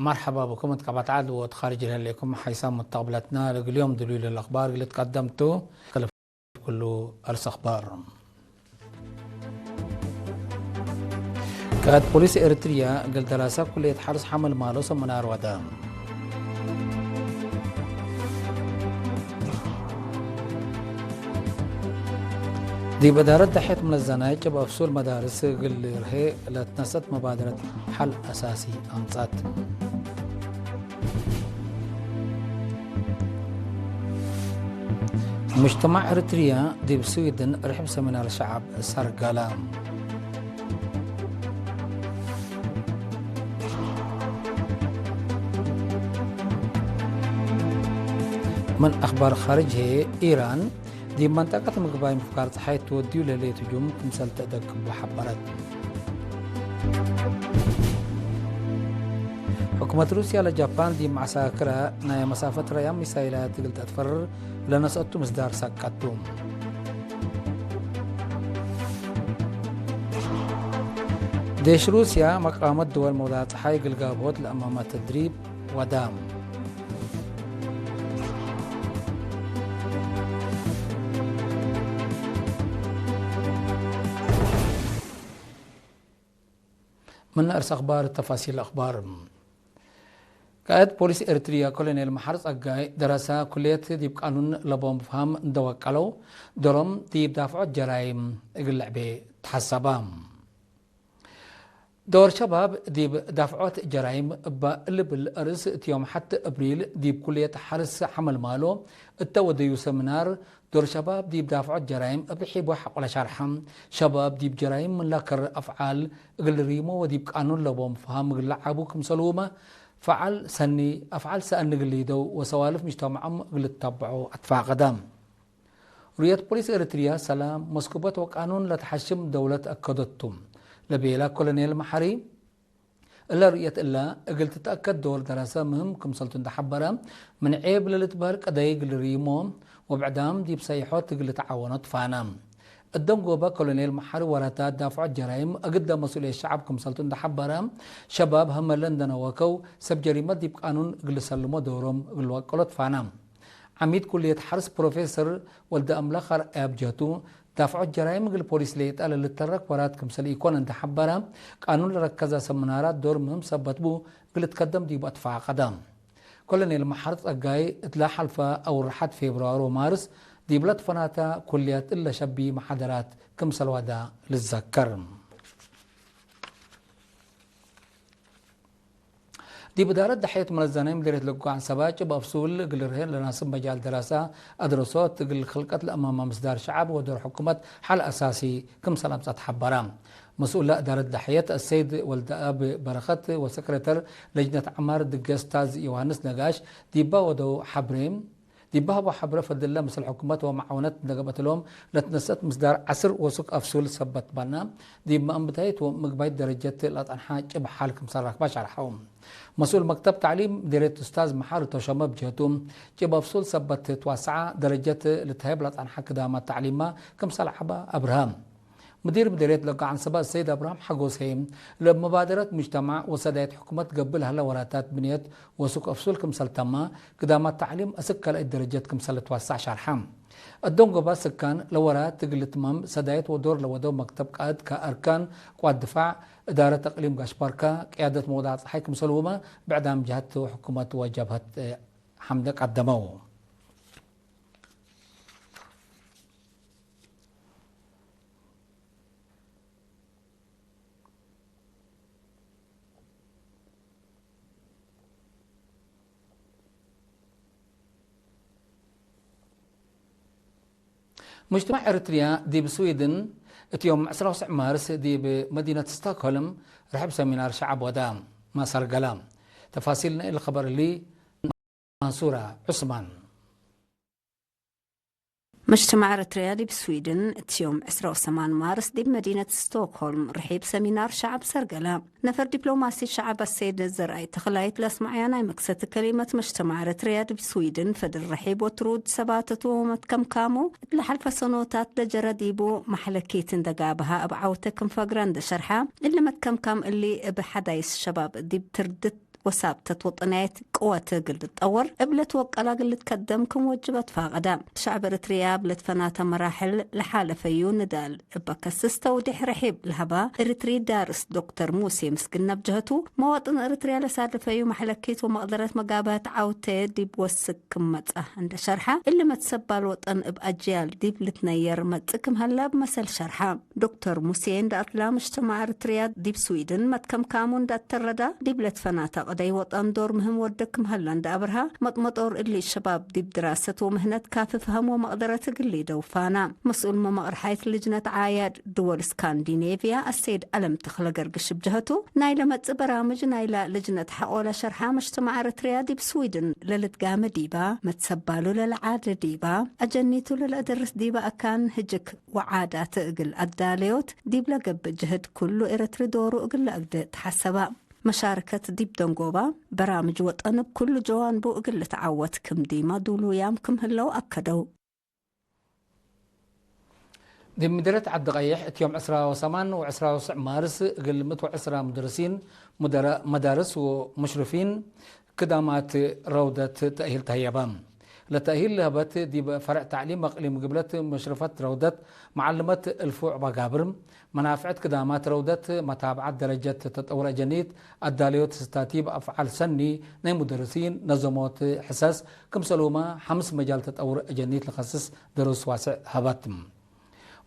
مرحبا بكم تقبعت عاد وتخارج لكم حيسام متقبلتنا اليوم دليل الأخبار اللي تقدمته كله أرس أخبار. كانت بوليس إريتريا قلت دراسة كلية حرس حمل مالوس منار ودام. دي بدارة دحيت من الزنايج بأفصول مدارس قل رهي لتنست مبادرة حل أساسي أنصات. مجتمع إريتريا دي بسويدن رحب سمينار الشعب سرقالام. من أخبار خارج هي إيران دي منطقة مقبايم مفكار حيث توديو لليت جم تمثال تأدك وحبرت. حكومة روسيا لجابان دي معساكرة نايا مسافة ريام ميسايلات قلت أتفرر لنسأتو مصدار ساكاتوم. ديش روسيا مقامات دول موضوعات حي قلقابوت لأمام تدريب ودام. من أرس أخبار التفاصيل الأخبار. قائد بوليس إريتريا كولونيل محرز أقاي دراسة كلية ديب قانون لبوم بفهم دوكالو درم ديب دافع جرائم اقلعبي تحسبام. دور شباب ديب دافعات جرائم بقلب الأرز يوم حتى أبريل ديب كلية حرس حمل مالو التوديو سمنار دور شباب ديب دافعات جرائم بحيب وحق ولا شرحم شباب ديب جرائم من لكر أفعال قل ريمو وديب قانون لبوم بفهم قلعبوكم سلومة فعل سني أفعال سأن قليدو وسوالف مجتمعهم قل تتبعوا أدفع قدام. رؤية بوليس إريتريا سلام مسكوبات وقانون لتحشم دولة أكدتم لبيلا كولونيل محري إلا رؤية إلا قلت تتأكد دور دراسة مهم كم سلطن تحبرا من عيب للتبارك أدايق للريموم وبعدام دي بسيحوت قل تعاونات فانام. الدم جوبا كولونيل محري وراتات دافع الجرائم أقدم مسؤولية الشعب كم سلطن تحبرا شباب هم لندن وكو سب جريمة دي بقانون قل سلمو دورهم قل وقلت فانام. عميد كلية حرس بروفيسور ولد أملاخر أبجاتو دافع الجرائم قل بوليس ليت على الترك ورات كمسل يكون انت حبرا قانون ركزا سمنارات دور مهم سبتبو قل تقدم دي بأدفع قدام. كولونيل محرز أقاي اتلا حلفة أو رحت فبراير ومارس دي بلد فناتا كليات إلا شبي محاضرات كمسل ودا للذكر. دي بدارة دحيت من الزنايم ديرت لقوا عن سباج بأفصول قل رهين لناسب مجال دراسة أدرسوت قل خلقت الأمام مصدار شعب ودور حكومة حل أساسي كم سلام تحبرام. مسؤول إدارة دحيت السيد ولد أب برخت وسكرتر لجنة عمار دقستاز يوهانس نقاش دي باودو حبريم دي بابا حبرة فضل الله مثل حكومات ومعاونات نقبت لهم لتنسات مصدار عسر وسوق أفصول سبت بنا دي ما أنبتايت ومقبايت درجات الأطنحاج بحالكم صارك باشر حوم. مسؤول مكتب تعليم ديريت أستاذ محار وشماب جهتهم جب أفصول سبت توسعة درجات لتهيب لطنحا كدامة تعليمة كم صلحبة أبراهام. مدير مديرية لقاء عن سبا السيد أبراهام حقوسهيم لمبادرة مجتمع وسدايت حكومة قبلها لوراتات بنيت وسوق أفصول كم سلتما قدام التعليم أسكال الدرجات كم سلت توسع شرحام. الدونغو بس كان لورات تقل تمام سدايت ودور لودو مكتب قائد كأركان قوات دفاع إدارة تقليم قاشباركا قيادة موضوعات الحيكم سلومة بعدها جهة حكومة وجبهة حمدك قدموه. مجتمع إريتريا دي بسويدن يوم 19 مارس دي بمدينة ستوكهولم رحب سمينار شعب ودام ما صار قلام. تفاصيلنا الخبر اللي منصورة عثمان. مجتمع إريتريا بسويدن يوم 28 مارس دي بمدينة ستوكهولم رحيب سمينار شعب سرقلا نفر دبلوماسي الشعب السيد الزرعي تخلايت لاسمعيانا مقصد كلمة مجتمع إريتريا بسويدن فدر رحيب وترود سباتة ومتكم كامو لحلفة سنوتات لجرديبو محلكيت دقابها أبعوتكم فقران شرحة اللي متكم كام اللي بحدايس الشباب دي بتردت وثابتة وطنيات قوة قل تطور قبلت وقلا قل تقدم كم وجبت فاقدا شعب إريتريا بلت فناتا مراحل لحالة فيو ندال بكسستا ودح رحيب الهبا إريتري دارس دكتور موسى مسكنا بجهته مواطن إريتريا لساد فيو محلكيت ومقدرات مقابات عاوتة ديب وسك متأه عند شرحة اللي ما تسبى الوطن بأجيال ديب لتنير متسكم هلا بمثل شرحة دكتور موسى عند أطلع مجتمع إريتريا ديب سويدن متكم كامون دا التردى ديب لتفناتا قدي وطن دور مهم ودكم هلا عند أبرها مطمطور اللي الشباب ديب دراسة ومهنة كافي فهم ومقدرات قلي دوفانا مسؤول ممقر حيث لجنة عايد دول سكاندينيفيا السيد ألم تخلق قرقش بجهته نايلة متس برامج نايلة لجنة حقولة شرحة مجتمع إريتريا ديب سويدن للتقام ديبا متسبالو للعادة ديبا أجنيتو للأدرس ديبا أكان هجك وعادات اقل الداليوت ديب لقب جهد كله إريتري دورو اقل أقد تحسبا مشاركة ديب دنقوبا برامج وطن بكل جوانبو اقل تعوت كم ديما دولو يامكم هلو أكدو دي مديرة عد غيح يوم 28 و29 مارس قل 110 مدرسين مدارس ومشرفين كدامات روضة تأهيل تهيبان لتأهيل لهبت دي فرع تعليم اقليم قبلت مشرفات روضة معلمة الفوع بقابر منافعة كدامات روضة متابعة درجة تطور جنيت الداليوت ستاتيب أفعال سني ناي مدرسين نظموت حساس كم سلوما 5 مجال تطور جنيت لخصص دروس واسع هباتم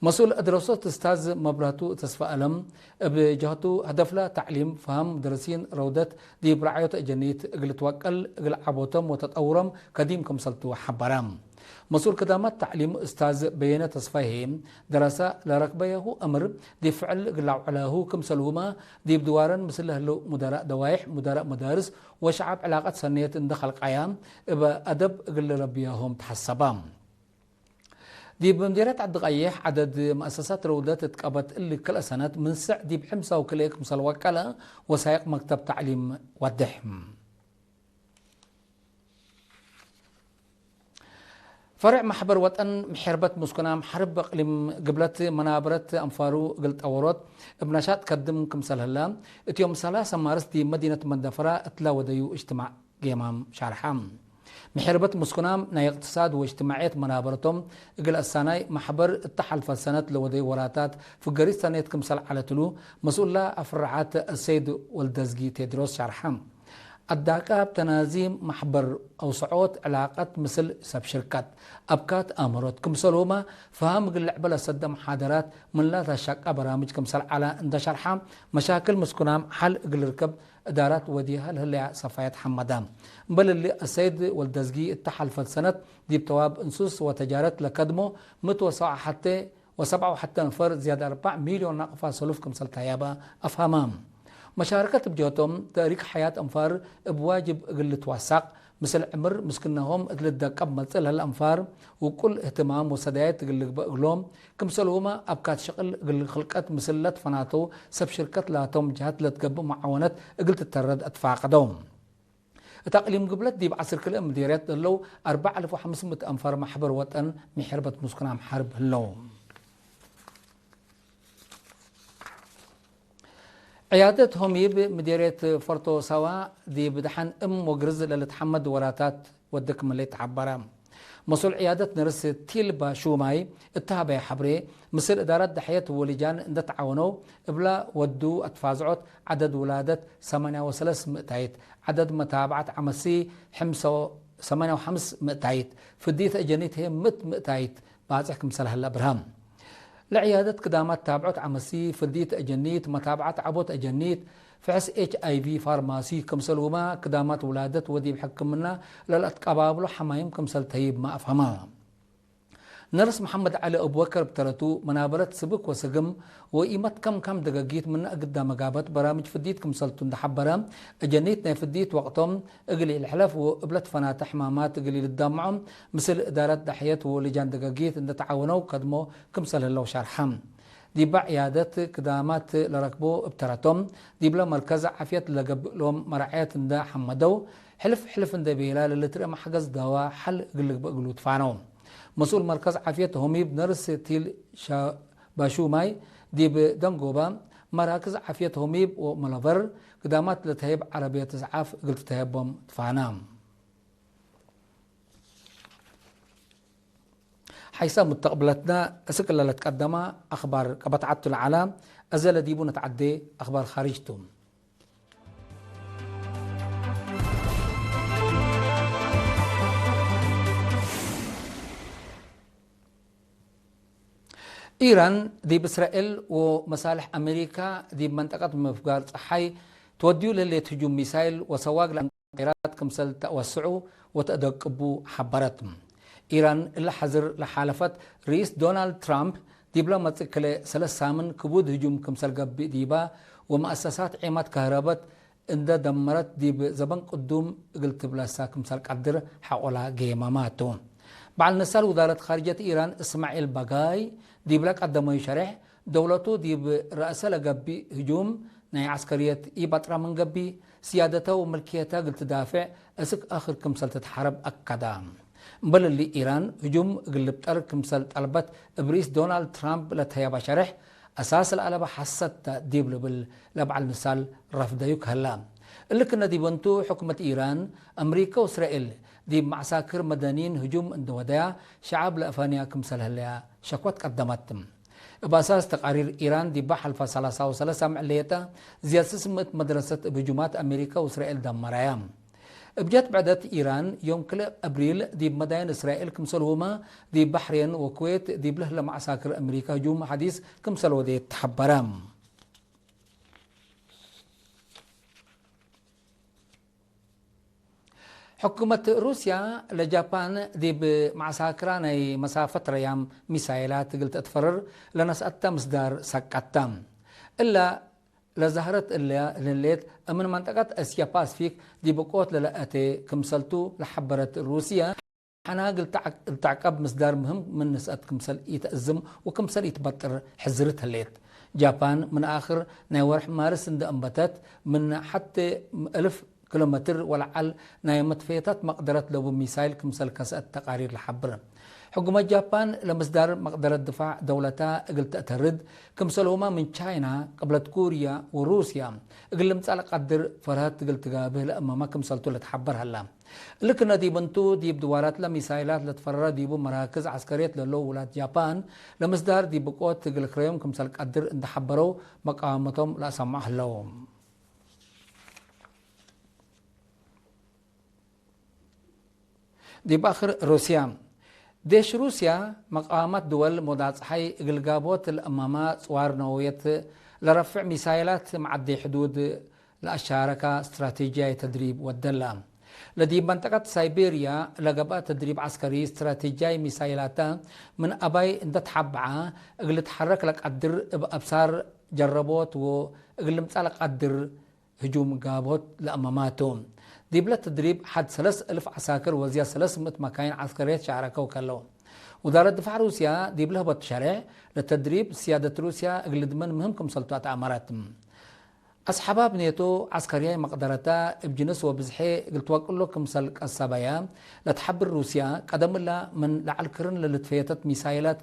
مسؤول دراسات استاذ مبراتو تصفى ألم بجهته هدف له تعليم فهم مدرسين روضة دي برعاية جنيت اقل توكل اقل عبوتم وتطورم قديم كمسلتو حبرام مسؤول خدمات تعليم استاذ بينة تصفيهم دراسة لركبيه امر دي فعل اقل علاه كمسلوما دي بدوارا مثل له مدراء دوايح مدراء مدارس وشعب علاقات سنية دخل قيام ادب اقل ربيهم تحسبام دي بمديرات عد غيح عدد مؤسسات روضات تقبت اللي كل سنة من سع دي بحمسة وكليك مثل وكالة وسائق مكتب تعليم والدحم فرع محبر وطن محربة مسكنام حرب اقليم قبلت منابرة انفارو قلت اورات بنشاط قدم كمثال هلا اتيوم 3 مارس دي مدينة مندفرة اتلا وديو اجتماع قيمام شارحام محربة مسكنام نا اقتصاد واجتماعيات منابرتهم اقل السناي محبر التحالف السنة لودي وراتات في قريس سنة كمثال على تلو مسؤول لا افرعات السيد والدزقي تيدروس شارحام الداكاب تنازيم محبر او صعود علاقات مثل سب شركات ابكات امرات كمثلهما فهم اللعبه لسد محاضرات من لا تشق برامج كمثل على عند شرحام مشاكل مسكنام حل ركب ادارات وديها الهلا صفايات حمدان بل اللي السيد والدزقي التحالف السنه دي بتواب انسوس وتجارت لكدمه متوسع حتى حتى نفر زياده 4 مليون نقفه سلوف كمثل تيابا افهمام مشاركة بجوتهم تاريخ حياة أنفار بواجب قلة وثاق مثل عمر مسكنهم قلت دقب مثل هالأنفار وكل اهتمام وسدايات قلت بقلهم كمثلهما أبكات شغل قلت خلقات مثلت فناتو سب شركات لاتهم جهات لتقب معاونات قلت الترد أتفاقدهم تقليم قبلت دي بعصر كل مديريات لو 4500 أنفار محبر وطن محربة مسكنهم حرب اللوم عيادة هميب مديرية فرطو سوا دي بدحن وقرز للتحمد وراتات ودك مليت عبارة مسؤول عيادة نرس تيلبا شوماي اتهابي حبري مثل إدارات دحية ولجان اند تعاونوا إبلا ودو أتفازعت عدد ولادة 38 مئتايت عدد متابعة عمسي 58 مئتايت فديت أجنيت هي 100 مئتايت بازحكم سلح الله برهام لعيادة قدامات تابعت عمسي فرديت أجنيت متابعة عبوت أجنيت فحس HIV فارماسي كمسلوما قدامات ولادة ودي بحكم منا للأتقابابلو حمايم كمسل تهيب ما أفهمها نرس محمد علي أبو بكر بترتو منابرة سبك وسقم وإيمت كم دقاقيت من قدام قابت برامج فديت كمسلتون دحبرا أجنيتنا فديت وقتهم اقلي الحلف وقبلت فنات حمامات اقلي للدمعهم مثل إدارات دحية ولجان دقاقيت ان تعاونوا قدموا كمسل الله شارحام دي بعيادات قدامات لركبو ابترتهم دي بلا مركز عافية لقب لهم مرعيات اندا حمدو حلف اندا بيلا للترقى محقز دوا حل قلق بقلو تفانوهم مسؤول مركز عافية همي بنرس تيل باشو ماي دي بدنقوبا مراكز عافية هميب وملافر قدامات لتهيب عربية إسعاف قلت تهيبهم تفانام حيث مستقبلتنا أسكال اللي تقدم أخبار قبطعة العالم أزل ديبو نتعدي أخبار خارجتهم إيران دي بإسرائيل ومصالح أمريكا دي بمنطقة مفجار صحي توديو للي تهجم ميسايل وسواق لأنقيرات كمسل توسعوا وتدقبوا حبرتهم إيران اللي حذر لحالفت رئيس دونالد ترامب دبلومات كله سلس سامن كبود هجوم كمسل قب ديبا ومؤسسات عماد كهربات عند دمرت ديب زبن قدوم قلت بلاسا كمسل قدر حولا جيماماتو بعد نسال وزارة خارجية إيران إسماعيل باغاي ديبلا قدموا يشرح دولته ديب رأسه لقبي هجوم ناي عسكرية إيباترا من قبي سيادته وملكيته قلت دافع أسك آخر كمسل تتحارب أكدا بل اللي إيران هجوم قلبتر كمسل طلبت برئيس دونالد ترامب لتهيابا شرح أساس الألبة حست ديبل لبع المثال رفضيك هلا اللي كنا ديبنتو حكومة إيران أمريكا وإسرائيل دي معساكر مدنيين هجوم اندودايا شعب لأفانيا كمسل هلا شكوات قدمتهم بأساس تقارير إيران دي بحلفة 33 معليتا زيادة سمت مدرسة بهجومات أمريكا وإسرائيل دمرايا بجات بعدت إيران يوم كلا أبريل دي مداين إسرائيل كمسلوما دي بحرين وكويت دي بله لمعساكر أمريكا هجوم حديث كمسلو دي تحبرام حكومة روسيا لجابان دي بمعساكران مسافة ريام ميسايلات قلت أتفرر لنسأتا مصدار سكتام إلا لظهرت الليت من منطقة أسيا باسفيك دي بقوت للأتي كمسلتو لحبرت روسيا أنا قلت التعقب مصدار مهم من نسأت كمسل يتأزم وكمسل يتبطر حزرتها الليت جابان من آخر ناورح مارس اند أنبتت من حتى 1000 كيلومتر والعل نايمت فيتات مقدرة لو ميسايل كمسل كسأت تقارير لحبر حكومة جابان لمصدر مقدرة دفاع دولتها قلت أترد كمسلهما من تشاينا قبل كوريا وروسيا قلت مسألة قدر فرهات قلت قابه لأما ما كمسلتو لتحبر هلا لكن دي بنتو دي بدوارات لميسايلات لتفرر ديبو مراكز عسكريات للو ولاد جابان لمصدر دي بقوت قل كريم كمسل قدر اند حبروا مقامتهم لا سمح لهم دي باخر روسيا ديش روسيا مقامات دول مضاد حي قلقابوت الأمامات صوار نووية لرفع ميسايلات معدي حدود لأشاركة استراتيجية تدريب والدلة لدي منطقة سيبيريا لقبات تدريب عسكري استراتيجية ميسايلات من أباي اند تحبعة اقل تحرك لك قدر بأبصار جربوت واقل مسألة قدر هجوم قابوت لأماماتهم دي بلا تدريب حد 3000 عساكر وزيادة 300 مكاين عسكرية شاركوا كلهم وزارة دفاع روسيا دي بلا بتشرع لتدريب سيادة روسيا قلد من مهمكم سلطات عماراتهم أصحابها بنيتو عسكرية مقدرتا بجنس وبزحي قلت وقل لكم سلك السبايا لتحبر روسيا قدم الله من لعلكرن للتفيتت ميسايلات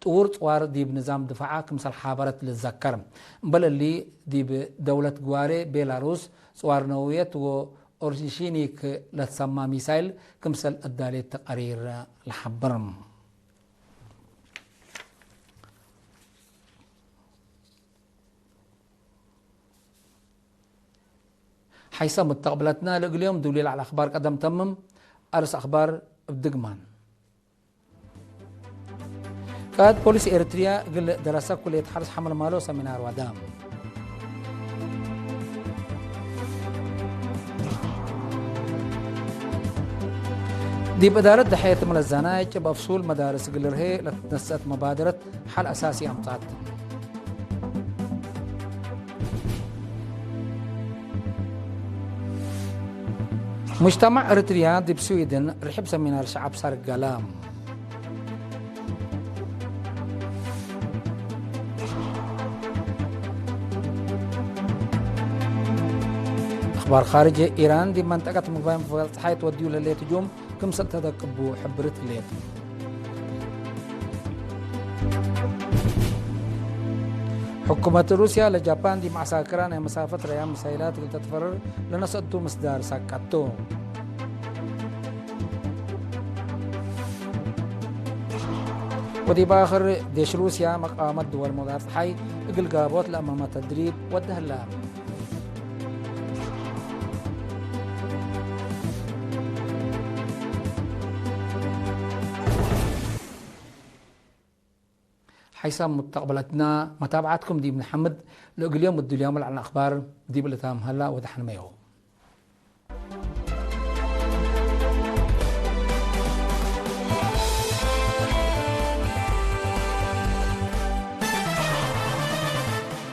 طور طوار دي بنظام دفاعها كمسل حابرت للذكر بل اللي دي بدولة جواري بيلاروس صوار نووية وأورشيشينيك لتسمى ميسايل كمسل الدالي تقارير الحبرم حيث مستقبلتنا اليوم دليل على أخبار قدم تمم أرس أخبار بدقمان قاد بوليس إريتريا قل دراسة كلية حرس حمل مالو سمينار ودام دي بإدارة دحية من الزنايج بفصول مدارس قلرهي لتنسأت مبادرة حل أساسي أمطات مجتمع إريتريا دي بسويدن رحب سمينار شعب صار قلام أخبار خارجية إيران دي منطقة مقاومة فلسطين توديو للي تجوم كم ستدقبوا حبرت الليل حكومة روسيا لجابان دي معسكران مسافة ريام مسيلات تتفرر لنصدو مصدار ساكاتو. ودي باخر ديش روسيا مقامات دول مضارة حي اقل قابوت لأمام تدريب والدهلام. حيث متقبلتنا متابعتكم دي محمد لو اليوم اليوم على الأخبار دي بلتام هلا ودحن ميو.